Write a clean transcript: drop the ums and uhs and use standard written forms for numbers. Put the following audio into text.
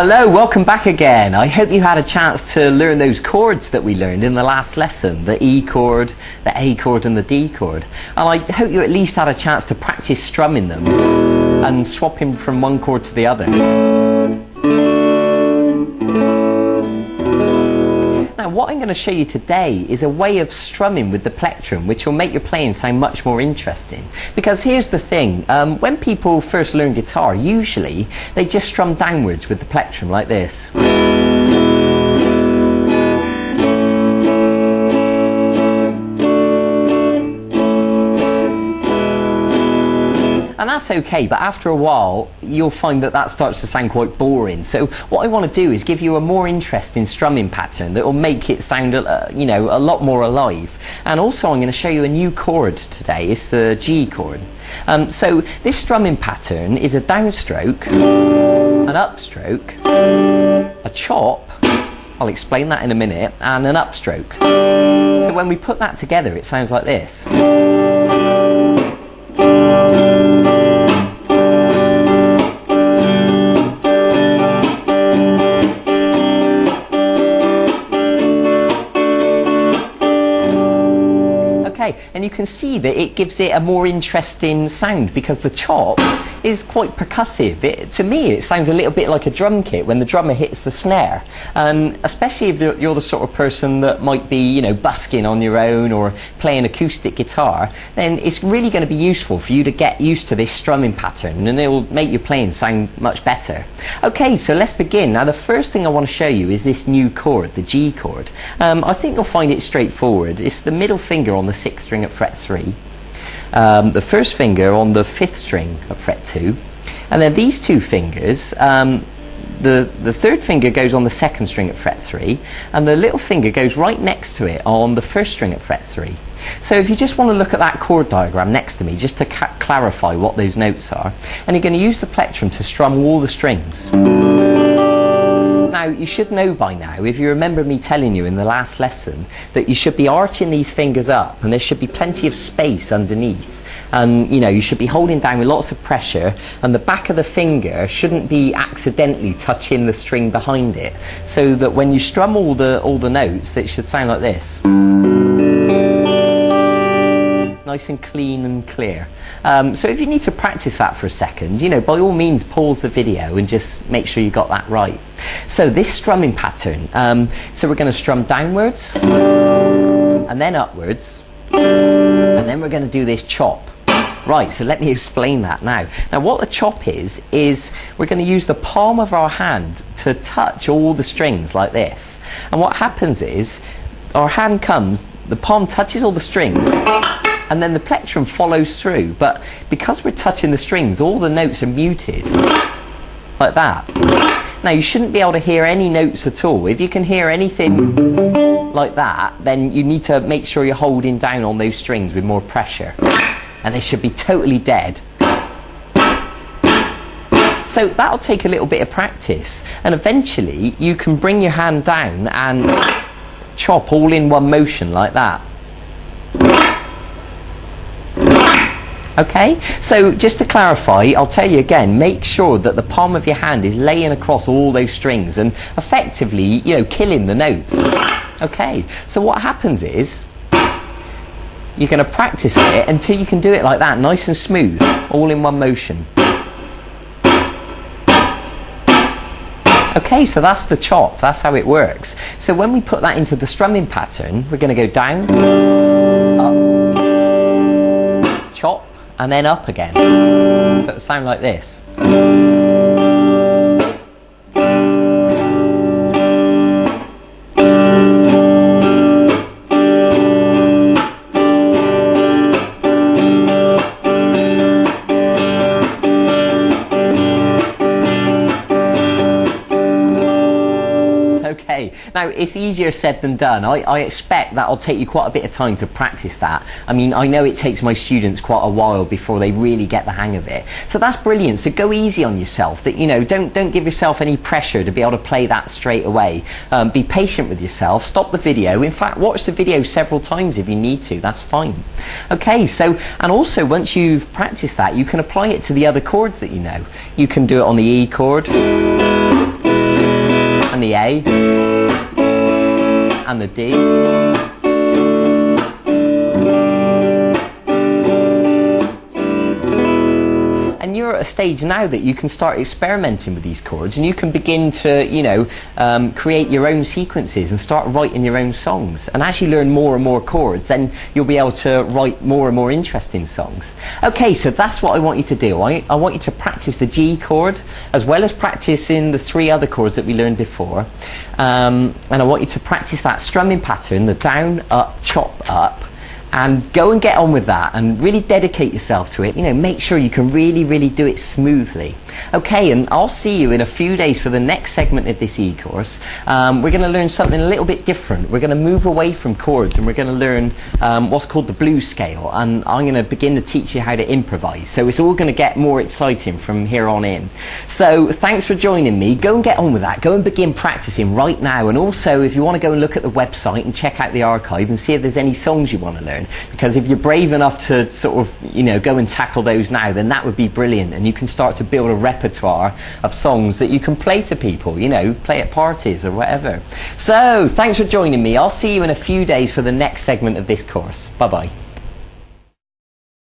Hello, welcome back again. I hope you had a chance to learn those chords that we learned in the last lesson, the E chord, the A chord and the D chord. And I hope you at least had a chance to practice strumming them and swapping from one chord to the other. Now what I'm going to show you today is a way of strumming with the plectrum which will make your playing sound much more interesting. Because here's the thing, when people first learn guitar, usually they just strum downwards with the plectrum like this. And that's okay, but after a while you'll find that that starts to sound quite boring. So what I want to do is give you a more interesting strumming pattern that will make it sound a lot more alive. And also I'm going to show you a new chord today. It's the G chord. So this strumming pattern is a downstroke, an upstroke, a chop, I'll explain that in a minute, and an upstroke. So when we put that together it sounds like this. And you can see that it gives it a more interesting sound because the chop is quite percussive. To me it sounds a little bit like a drum kit when the drummer hits the snare, and especially if you're the sort of person that might be busking on your own or playing acoustic guitar, then it's really going to be useful for you to get used to this strumming pattern and it will make your playing sound much better. Okay, so let's begin. Now the first thing I want to show you is this new chord, the G chord. I think you'll find it straightforward. It's the middle finger on the 6th string at fret 3, the first finger on the 5th string at fret 2, and then these two fingers, the 3rd finger goes on the 2nd string at fret 3, and the little finger goes right next to it on the 1st string at fret 3. So if you just want to look at that chord diagram next to me just to clarify what those notes are, and you're going to use the plectrum to strum all the strings. Now you should know by now, if you remember me telling you in the last lesson, that you should be arching these fingers up and there should be plenty of space underneath, and you should be holding down with lots of pressure, and the back of the finger shouldn't be accidentally touching the string behind it, so that when you strum all the notes it should sound like this. Nice and clean and clear. So if you need to practice that for a second, by all means pause the video and just make sure you got that right. So this strumming pattern, so we're going to strum downwards and then upwards, and then we're going to do this chop. Right, so let me explain that now. Now what a chop is we're going to use the palm of our hand to touch all the strings like this. And what happens is our hand comes, the palm touches all the strings, and then the plectrum follows through, but because we're touching the strings all the notes are muted like that. Now you shouldn't be able to hear any notes at all. If you can hear anything like that, then you need to make sure you're holding down on those strings with more pressure, and they should be totally dead. So that'll take a little bit of practice, and eventually you can bring your hand down and chop all in one motion like that. Okay, so just to clarify, I'll tell you again, make sure that the palm of your hand is laying across all those strings and effectively, killing the notes. Okay, so what happens is you're going to practice it until you can do it like that, nice and smooth, all in one motion. Okay, so that's the chop, that's how it works. So when we put that into the strumming pattern, we're going to go down, up, chop, and then up again. So it'll sound like this. Okay, now it's easier said than done. I expect that'll take you quite a bit of time to practice that. I mean, I know it takes my students quite a while before they really get the hang of it. So that's brilliant. So go easy on yourself. That don't give yourself any pressure to be able to play that straight away. Be patient with yourself. Stop the video. In fact, watch the video several times if you need to. That's fine. Okay, so and also once you've practiced that, you can apply it to the other chords that you know. You can do it on the E chord. and the A, and the D. And you're at a stage now that you can start experimenting with these chords, and you can begin to, you know, create your own sequences and start writing your own songs. And as you learn more and more chords, then you'll be able to write more and more interesting songs. Okay, so that's what I want you to do. I want you to practice the G chord, as well as practicing the 3 other chords that we learned before. And I want you to practice that strumming pattern, the down, up, chop, up. And go and get on with that and really dedicate yourself to it. You know, make sure you can really do it smoothly. Okay, and I'll see you in a few days for the next segment of this e-course. We're going to learn something a little bit different. We're going to move away from chords, and we're going to learn what's called the blues scale. And I'm going to begin to teach you how to improvise. So it's all going to get more exciting from here on in. So thanks for joining me. Go and get on with that. Go and begin practicing right now. And also, if you want to go and look at the website and check out the archive and see if there's any songs you want to learn, because if you're brave enough to sort of, you know, go and tackle those now, then that would be brilliant, and you can start to build a repertoire of songs that you can play to people, you know, play at parties or whatever. So thanks for joining me. I'll see you in a few days for the next segment of this course. Bye bye.